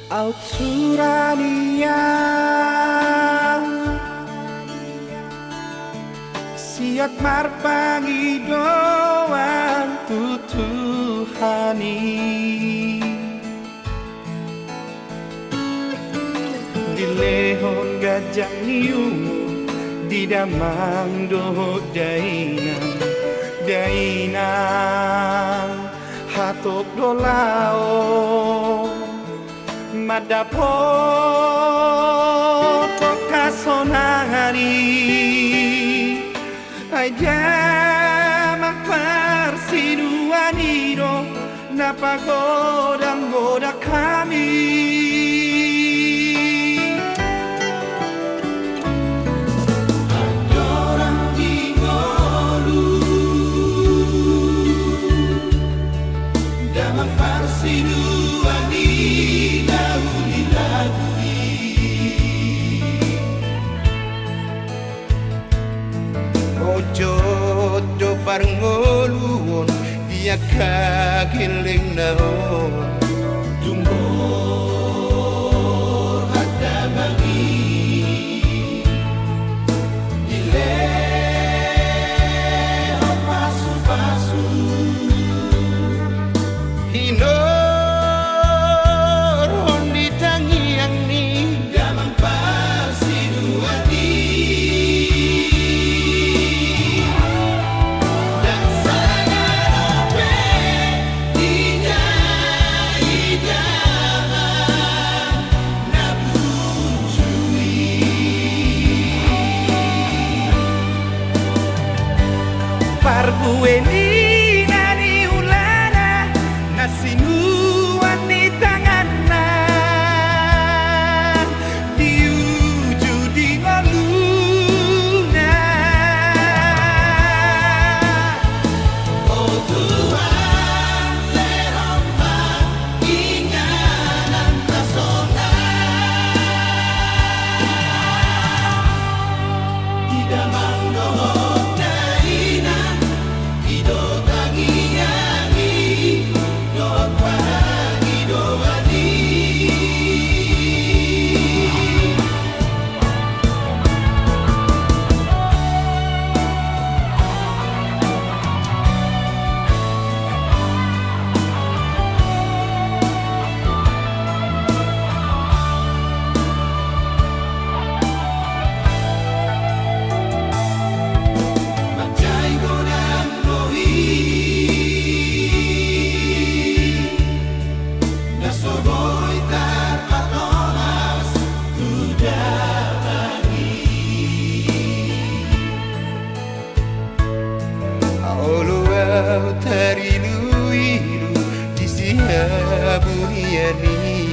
Aut surania siat marpangi doan tutuhani di lehon gajah niung di damang dohok dainang hatok dolao madapot kasonari aja makparsinuaniro napagoda kami orang tingolu damang parsinuani Ojo bareng ngoluon dia kagiling naon Jumbo ada bagi ile pasu hinor hondi tangiang ni damang parsinuani Parbueni nani ulana nasinuan ni tanganna diuju di ngoluna Oh Tuhan lehomba inganan tasona tidak mangdoh Tarilu ilu di siha buniani